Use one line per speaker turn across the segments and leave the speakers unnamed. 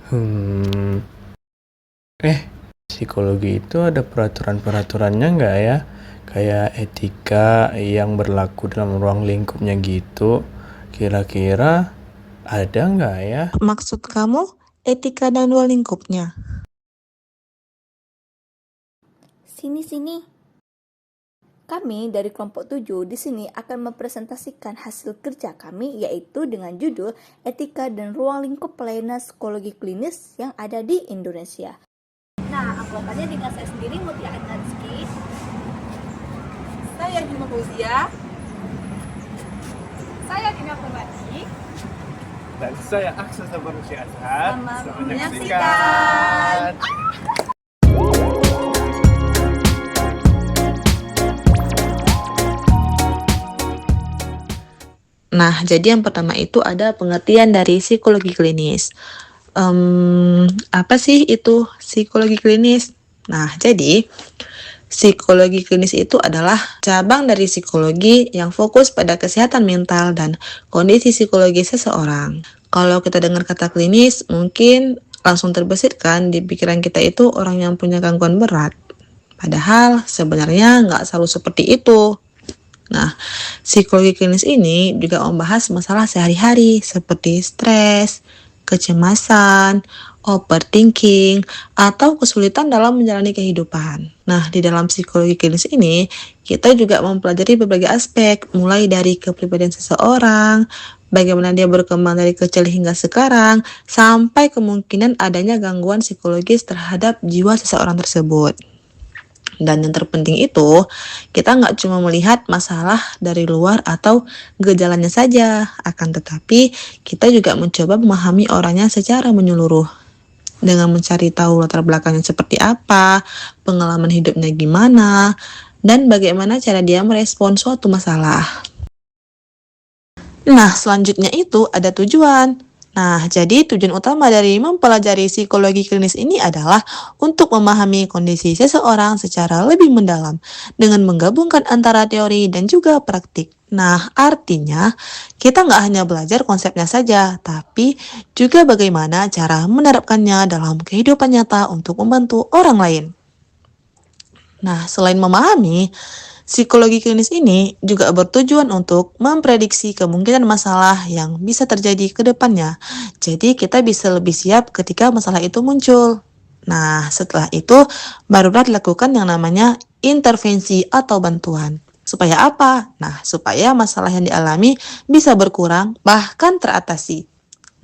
Hmm, psikologi itu ada peraturan-peraturannya nggak ya? Kayak etika yang berlaku dalam ruang lingkupnya gitu. Kira-kira ada nggak ya?
Maksud kamu etika dan ruang lingkupnya?
Sini. Kami dari kelompok 7 di sini akan mempresentasikan hasil kerja kami, yaitu dengan judul Etika dan Ruang Lingkup Pelayanan Psikologi Klinis yang ada di Indonesia. Nah, anggotanya dengan saya sendiri, Mutia Adnanski.
Saya Hima Fauzia. Saya Dina Pemati.
Dan saya Aksa Sabarusi Azhar.
Selamat menyaksikan.
Nah, jadi yang pertama itu ada pengertian dari psikologi klinis. Apa sih itu psikologi klinis? Nah, jadi psikologi klinis itu adalah cabang dari psikologi yang fokus pada kesehatan mental dan kondisi psikologi seseorang. Kalau kita dengar kata klinis, mungkin langsung terbesit kan di pikiran kita itu orang yang punya gangguan berat. Padahal sebenarnya nggak selalu seperti itu. Nah, psikologi klinis ini juga membahas masalah sehari-hari seperti stres, kecemasan, overthinking, atau kesulitan dalam menjalani kehidupan. Nah, di dalam psikologi klinis ini, kita juga mempelajari berbagai aspek, mulai dari kepribadian seseorang, bagaimana dia berkembang dari kecil hingga sekarang, sampai kemungkinan adanya gangguan psikologis terhadap jiwa seseorang tersebut. Dan yang terpenting itu, kita nggak cuma melihat masalah dari luar atau gejalanya saja, akan tetapi kita juga mencoba memahami orangnya secara menyeluruh. Dengan mencari tahu latar belakangnya seperti apa, pengalaman hidupnya gimana, dan bagaimana cara dia merespon suatu masalah. Nah, selanjutnya itu ada tujuan. Nah, jadi tujuan utama dari mempelajari psikologi klinis ini adalah untuk memahami kondisi seseorang secara lebih mendalam dengan menggabungkan antara teori dan juga praktik. Nah, artinya kita nggak hanya belajar konsepnya saja, tapi juga bagaimana cara menerapkannya dalam kehidupan nyata untuk membantu orang lain. Nah, selain memahami, psikologi klinis ini juga bertujuan untuk memprediksi kemungkinan masalah yang bisa terjadi ke depannya. Jadi kita bisa lebih siap ketika masalah itu muncul. Nah, setelah itu barulah dilakukan yang namanya intervensi atau bantuan. Supaya apa? Nah, supaya masalah yang dialami bisa berkurang bahkan teratasi.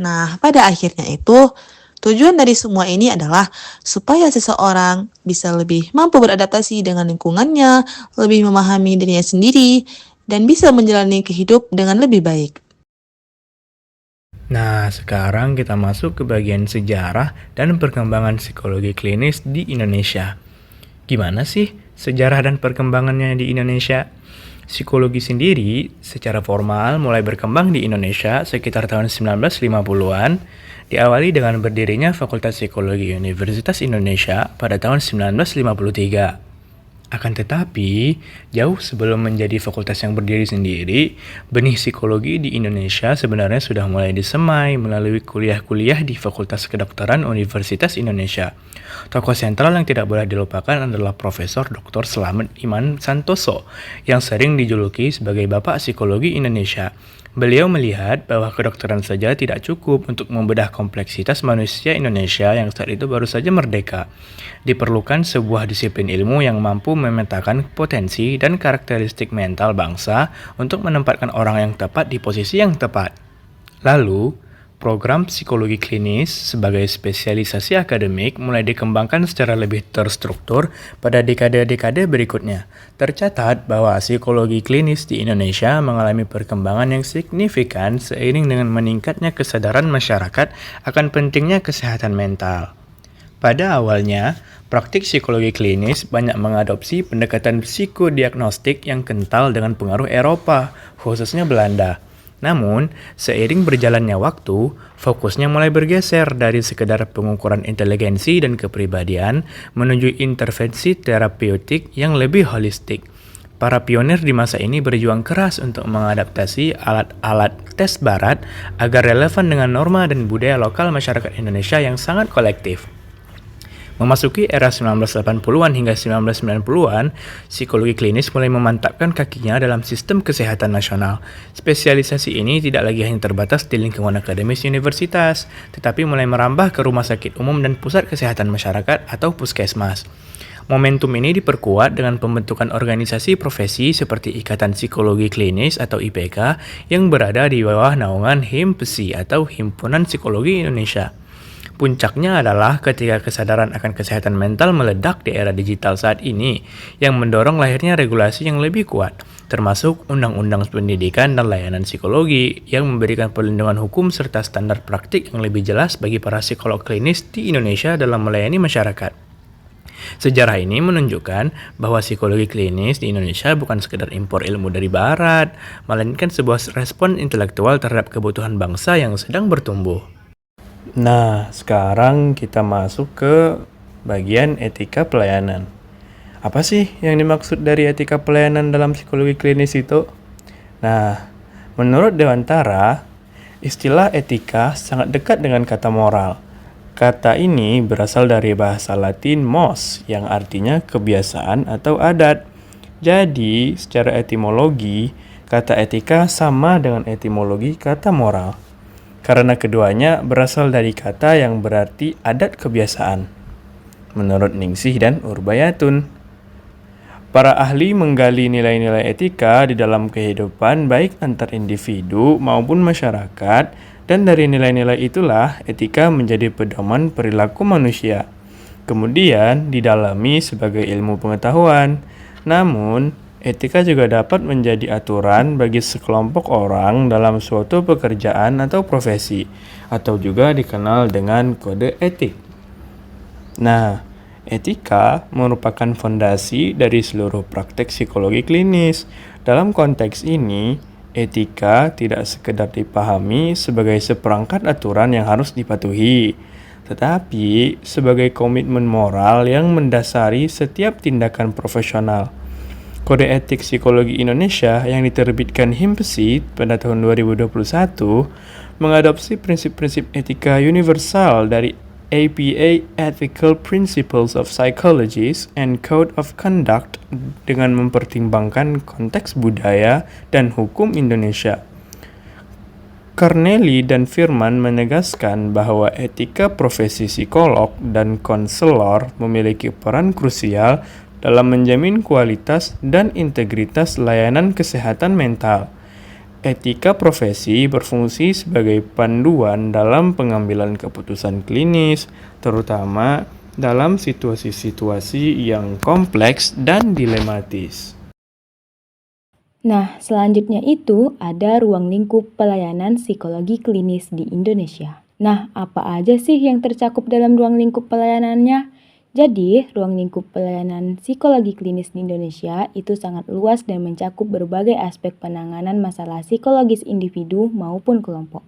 Nah, pada akhirnya itu tujuan dari semua ini adalah supaya seseorang bisa lebih mampu beradaptasi dengan lingkungannya, lebih memahami dirinya sendiri, dan bisa menjalani kehidupan dengan lebih baik.
Nah, sekarang kita masuk ke bagian sejarah dan perkembangan psikologi klinis di Indonesia. Gimana sih sejarah dan perkembangannya di Indonesia? Psikologi sendiri secara formal mulai berkembang di Indonesia sekitar tahun 1950-an, diawali dengan berdirinya Fakultas Psikologi Universitas Indonesia pada tahun 1953. Akan tetapi, jauh sebelum menjadi fakultas yang berdiri sendiri, benih psikologi di Indonesia sebenarnya sudah mulai disemai melalui kuliah-kuliah di Fakultas Kedokteran Universitas Indonesia. Tokoh sentral yang tidak boleh dilupakan adalah Profesor Dr. Slamet Iman Santoso, yang sering dijuluki sebagai Bapak Psikologi Indonesia. Beliau melihat bahwa kedokteran saja tidak cukup untuk membedah kompleksitas manusia Indonesia yang saat itu baru saja merdeka. Diperlukan sebuah disiplin ilmu yang mampu memetakan potensi dan karakteristik mental bangsa untuk menempatkan orang yang tepat di posisi yang tepat. Lalu, program psikologi klinis sebagai spesialisasi akademik mulai dikembangkan secara lebih terstruktur pada dekade-dekade berikutnya. Tercatat bahwa psikologi klinis di Indonesia mengalami perkembangan yang signifikan seiring dengan meningkatnya kesadaran masyarakat akan pentingnya kesehatan mental. Pada awalnya, praktik psikologi klinis banyak mengadopsi pendekatan psikodiagnostik yang kental dengan pengaruh Eropa, khususnya Belanda. Namun, seiring berjalannya waktu, fokusnya mulai bergeser dari sekedar pengukuran inteligensi dan kepribadian menuju intervensi terapeutik yang lebih holistik. Para pionir di masa ini berjuang keras untuk mengadaptasi alat-alat tes barat agar relevan dengan norma dan budaya lokal masyarakat Indonesia yang sangat kolektif. Memasuki era 1980-an hingga 1990-an, psikologi klinis mulai memantapkan kakinya dalam sistem kesehatan nasional. Spesialisasi ini tidak lagi hanya terbatas di lingkungan akademis universitas, tetapi mulai merambah ke rumah sakit umum dan pusat kesehatan masyarakat atau puskesmas. Momentum ini diperkuat dengan pembentukan organisasi profesi seperti Ikatan Psikologi Klinis atau IPK yang berada di bawah naungan HIMPSI atau Himpunan Psikologi Indonesia. Puncaknya adalah ketika kesadaran akan kesehatan mental meledak di era digital saat ini, yang mendorong lahirnya regulasi yang lebih kuat, termasuk Undang-Undang Pendidikan dan Layanan Psikologi yang memberikan perlindungan hukum serta standar praktik yang lebih jelas bagi para psikolog klinis di Indonesia dalam melayani masyarakat. Sejarah ini menunjukkan bahwa psikologi klinis di Indonesia bukan sekedar impor ilmu dari barat, melainkan sebuah respon intelektual terhadap kebutuhan bangsa yang sedang bertumbuh.
Nah, sekarang kita masuk ke bagian etika pelayanan. Apa sih yang dimaksud dari etika pelayanan dalam psikologi klinis itu? Nah, menurut Dewantara, istilah etika sangat dekat dengan kata moral. Kata ini berasal dari bahasa Latin mos, yang artinya kebiasaan atau adat. Jadi, secara etimologi, kata etika sama dengan etimologi kata moral. Karena keduanya berasal dari kata yang berarti adat kebiasaan, menurut Ningsih dan Urbayatun. Para ahli menggali nilai-nilai etika di dalam kehidupan baik antar individu maupun masyarakat, dan dari nilai-nilai itulah etika menjadi pedoman perilaku manusia. Kemudian didalami sebagai ilmu pengetahuan. Namun, etika juga dapat menjadi aturan bagi sekelompok orang dalam suatu pekerjaan atau profesi, atau juga dikenal dengan kode etik. Nah, etika merupakan fondasi dari seluruh praktek psikologi klinis. Dalam konteks ini, etika tidak sekedar dipahami sebagai seperangkat aturan yang harus dipatuhi, tetapi sebagai komitmen moral yang mendasari setiap tindakan profesional. Kode Etik Psikologi Indonesia yang diterbitkan HIMPSI pada tahun 2021 mengadopsi prinsip-prinsip etika universal dari APA Ethical Principles of Psychology and Code of Conduct dengan mempertimbangkan konteks budaya dan hukum Indonesia. Corneli dan Firman menegaskan bahwa etika profesi psikolog dan konselor memiliki peran krusial dalam menjamin kualitas dan integritas layanan kesehatan mental. Etika profesi berfungsi sebagai panduan dalam pengambilan keputusan klinis, terutama dalam situasi-situasi yang kompleks dan dilematis.
Nah, selanjutnya itu ada ruang lingkup pelayanan psikologi klinis di Indonesia. Nah, apa aja sih yang tercakup dalam ruang lingkup pelayanannya? Jadi, ruang lingkup pelayanan psikologi klinis di Indonesia itu sangat luas dan mencakup berbagai aspek penanganan masalah psikologis individu maupun kelompok.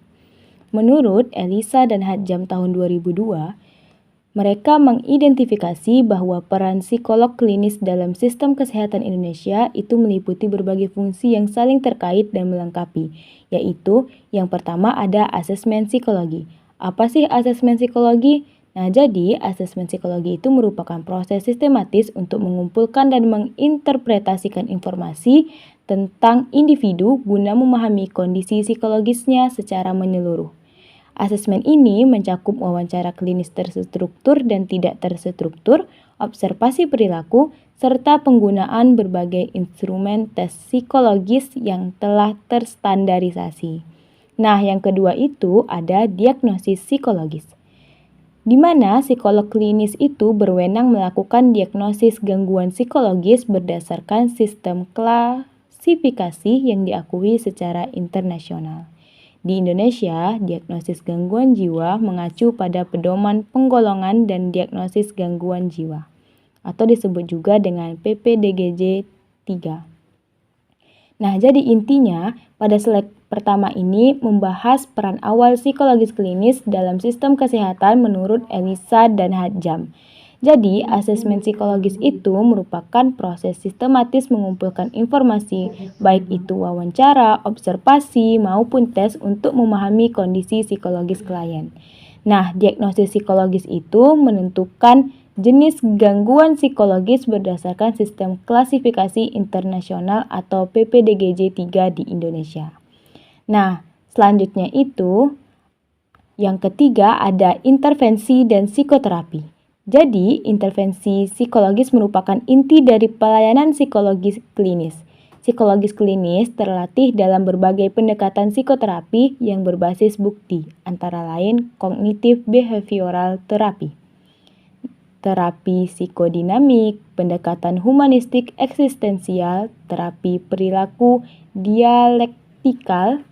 Menurut Elisa dan Hadjam tahun 2002, mereka mengidentifikasi bahwa peran psikolog klinis dalam sistem kesehatan Indonesia itu meliputi berbagai fungsi yang saling terkait dan melengkapi, yaitu yang pertama ada asesmen psikologi. Apa sih asesmen psikologi? Nah, jadi asesmen psikologi itu merupakan proses sistematis untuk mengumpulkan dan menginterpretasikan informasi tentang individu guna memahami kondisi psikologisnya secara menyeluruh. Asesmen ini mencakup wawancara klinis terstruktur dan tidak terstruktur, observasi perilaku, serta penggunaan berbagai instrumen tes psikologis yang telah terstandarisasi. Nah, yang kedua itu ada diagnosis psikologis, di mana psikolog klinis itu berwenang melakukan diagnosis gangguan psikologis berdasarkan sistem klasifikasi yang diakui secara internasional. Di Indonesia, diagnosis gangguan jiwa mengacu pada pedoman penggolongan dan diagnosis gangguan jiwa, atau disebut juga dengan PPDGJ 3. Nah, jadi intinya pada slide pertama ini membahas peran awal psikologis klinis dalam sistem kesehatan menurut Elisa dan Hadjam. Jadi, asesmen psikologis itu merupakan proses sistematis mengumpulkan informasi, baik itu wawancara, observasi, maupun tes untuk memahami kondisi psikologis klien. Nah, diagnosis psikologis itu menentukan jenis gangguan psikologis berdasarkan sistem klasifikasi internasional atau PPDGJ 3 di Indonesia. Nah, selanjutnya itu yang ketiga ada intervensi dan psikoterapi. Jadi, intervensi psikologis merupakan inti dari pelayanan psikologis klinis. Psikologis klinis terlatih dalam berbagai pendekatan psikoterapi yang berbasis bukti, antara lain kognitif behavioral terapi, terapi psikodinamik, pendekatan humanistik eksistensial, terapi perilaku dialektikal,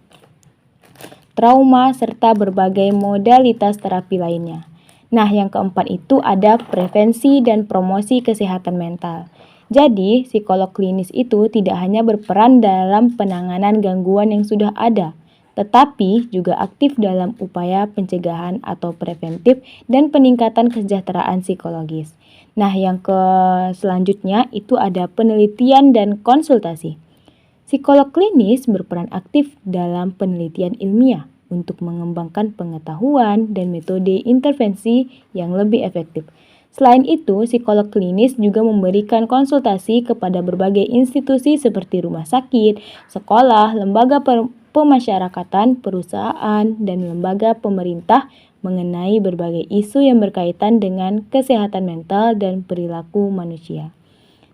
trauma, serta berbagai modalitas terapi lainnya. Nah, yang keempat itu ada prevensi dan promosi kesehatan mental. Jadi, psikolog klinis itu tidak hanya berperan dalam penanganan gangguan yang sudah ada, tetapi juga aktif dalam upaya pencegahan atau preventif dan peningkatan kesejahteraan psikologis. Nah, yang selanjutnya itu ada penelitian dan konsultasi. Psikolog klinis berperan aktif dalam penelitian ilmiah untuk mengembangkan pengetahuan dan metode intervensi yang lebih efektif. Selain itu, psikolog klinis juga memberikan konsultasi kepada berbagai institusi seperti rumah sakit, sekolah, lembaga pemasyarakatan, perusahaan, dan lembaga pemerintah mengenai berbagai isu yang berkaitan dengan kesehatan mental dan perilaku manusia.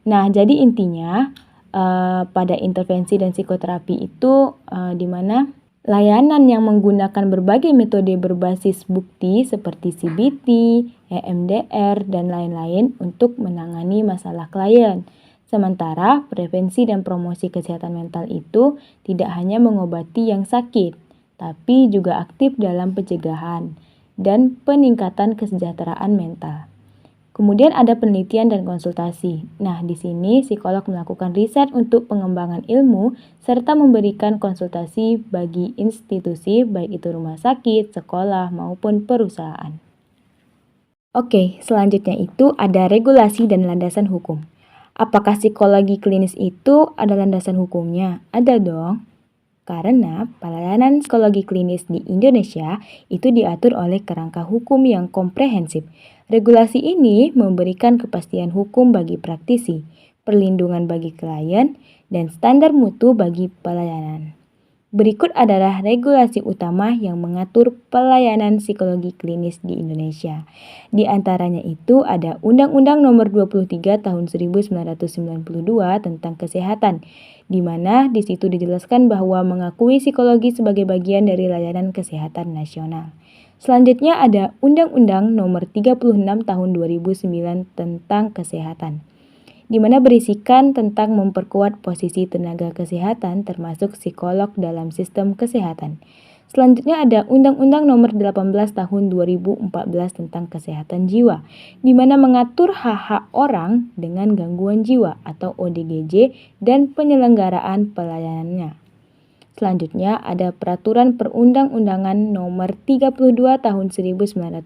Nah, jadi intinya pada intervensi dan psikoterapi itu di mana layanan yang menggunakan berbagai metode berbasis bukti seperti CBT, EMDR, dan lain-lain untuk menangani masalah klien. Sementara prevensi dan promosi kesehatan mental itu tidak hanya mengobati yang sakit, tapi juga aktif dalam pencegahan dan peningkatan kesejahteraan mental. Kemudian ada penelitian dan konsultasi. Nah, di sini psikolog melakukan riset untuk pengembangan ilmu serta memberikan konsultasi bagi institusi baik itu rumah sakit, sekolah, maupun perusahaan. Oke, selanjutnya itu ada regulasi dan landasan hukum. Apakah psikologi klinis itu ada landasan hukumnya? Ada dong. Karena pelayanan psikologi klinis di Indonesia itu diatur oleh kerangka hukum yang komprehensif. Regulasi ini memberikan kepastian hukum bagi praktisi, perlindungan bagi klien, dan standar mutu bagi pelayanan. Berikut adalah regulasi utama yang mengatur pelayanan psikologi klinis di Indonesia. Di antaranya itu ada Undang-Undang Nomor 23 Tahun 1992 tentang Kesehatan, di mana di situ dijelaskan bahwa mengakui psikologi sebagai bagian dari layanan kesehatan nasional. Selanjutnya ada Undang-Undang Nomor 36 Tahun 2009 tentang Kesehatan, di mana berisikan tentang memperkuat posisi tenaga kesehatan termasuk psikolog dalam sistem kesehatan. Selanjutnya ada Undang-Undang Nomor 18 Tahun 2014 tentang Kesehatan Jiwa, di mana mengatur hak-hak orang dengan gangguan jiwa atau ODGJ dan penyelenggaraan pelayanannya. Selanjutnya ada Peraturan Perundang-undangan Nomor 32 Tahun 1996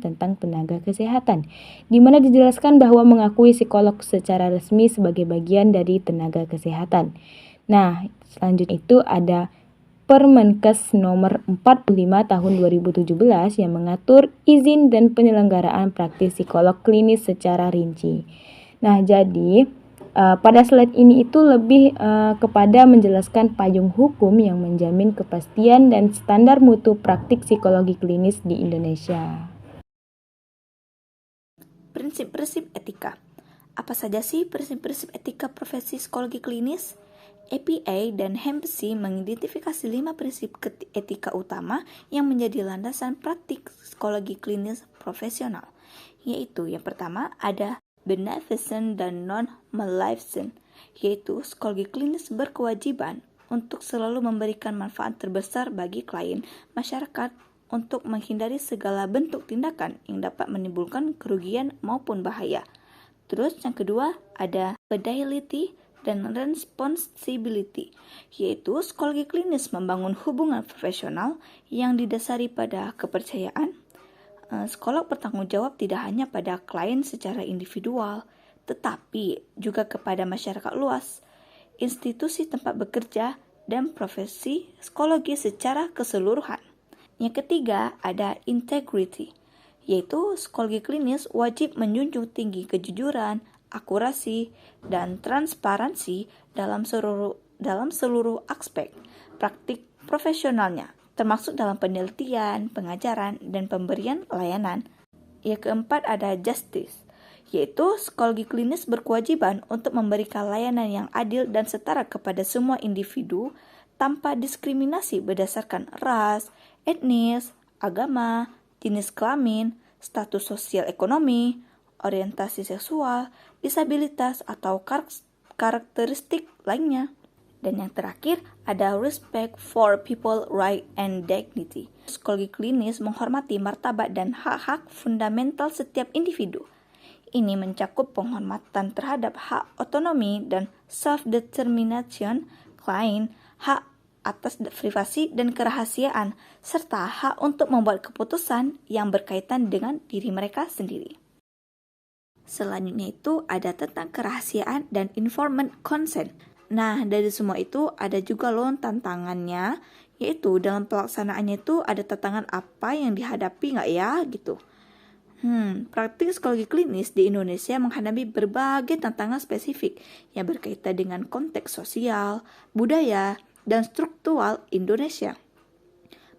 tentang Tenaga Kesehatan, di mana dijelaskan bahwa mengakui psikolog secara resmi sebagai bagian dari tenaga kesehatan. Nah, selanjutnya itu ada Permenkes Nomor 45 Tahun 2017 yang mengatur izin dan penyelenggaraan praktis psikolog klinis secara rinci. Nah, jadi pada slide ini itu lebih kepada menjelaskan payung hukum yang menjamin kepastian dan standar mutu praktik psikologi klinis di Indonesia.
Prinsip-prinsip etika. Apa saja sih prinsip-prinsip etika profesi psikologi klinis? APA dan HEMPSI mengidentifikasi 5 prinsip etika utama yang menjadi landasan praktik psikologi klinis profesional, yaitu yang pertama ada beneficent dan non-maleficent, yaitu psikologi klinis berkewajiban untuk selalu memberikan manfaat terbesar bagi klien masyarakat untuk menghindari segala bentuk tindakan yang dapat menimbulkan kerugian maupun bahaya. Terus yang kedua ada fidelity dan responsibility, yaitu psikologi klinis membangun hubungan profesional yang didasari pada kepercayaan, Psikolog bertanggung jawab tidak hanya pada klien secara individual, tetapi juga kepada masyarakat luas, institusi tempat bekerja, dan profesi psikologi secara keseluruhan. Yang ketiga ada integrity, yaitu psikologi klinis wajib menjunjung tinggi kejujuran, akurasi, dan transparansi dalam seluruh aspek praktik profesionalnya, termasuk dalam penelitian, pengajaran, dan pemberian layanan. Yang keempat ada justice, yaitu psikologi klinis berkewajiban untuk memberikan layanan yang adil dan setara kepada semua individu tanpa diskriminasi berdasarkan ras, etnis, agama, jenis kelamin, status sosial ekonomi, orientasi seksual, disabilitas, atau karakteristik lainnya. Dan yang terakhir ada respect for people right and dignity. Psikologi klinis menghormati martabat dan hak-hak fundamental setiap individu. Ini mencakup penghormatan terhadap hak otonomi dan self-determination klien, hak atas privasi dan kerahasiaan, serta hak untuk membuat keputusan yang berkaitan dengan diri mereka sendiri. Selanjutnya itu ada tentang kerahasiaan dan informed consent. Nah, dari semua itu ada juga loh tantangannya, yaitu dalam pelaksanaannya itu ada tantangan apa yang dihadapi nggak ya gitu. Praktik psikologi klinis di Indonesia menghadapi berbagai tantangan spesifik yang berkaitan dengan konteks sosial, budaya, dan struktural Indonesia.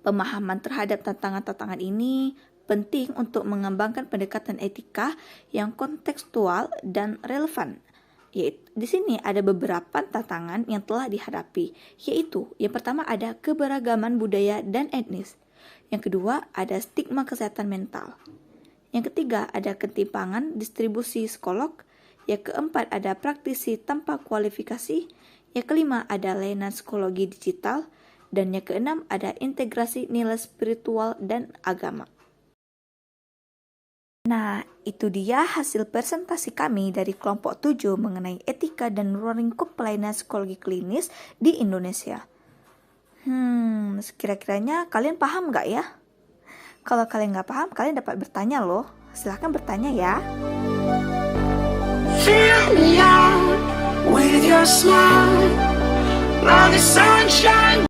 Pemahaman terhadap tantangan-tantangan ini penting untuk mengembangkan pendekatan etika yang kontekstual dan relevan. Di sini ada beberapa tantangan yang telah dihadapi, yaitu yang pertama ada keberagaman budaya dan etnis. Yang kedua ada stigma kesehatan mental. Yang ketiga ada ketimpangan distribusi psikolog. Yang keempat ada praktisi tanpa kualifikasi. Yang kelima ada layanan psikologi digital. Dan yang keenam ada integrasi nilai spiritual dan agama. Nah, itu dia hasil presentasi kami dari kelompok 7 mengenai etika dan ruang lingkup pelayanan psikologi klinis di Indonesia. Kira-kiranya kalian paham nggak ya? Kalau kalian nggak paham, kalian dapat bertanya loh. Silahkan bertanya ya.
Fill me out with your smile, now the sunshine.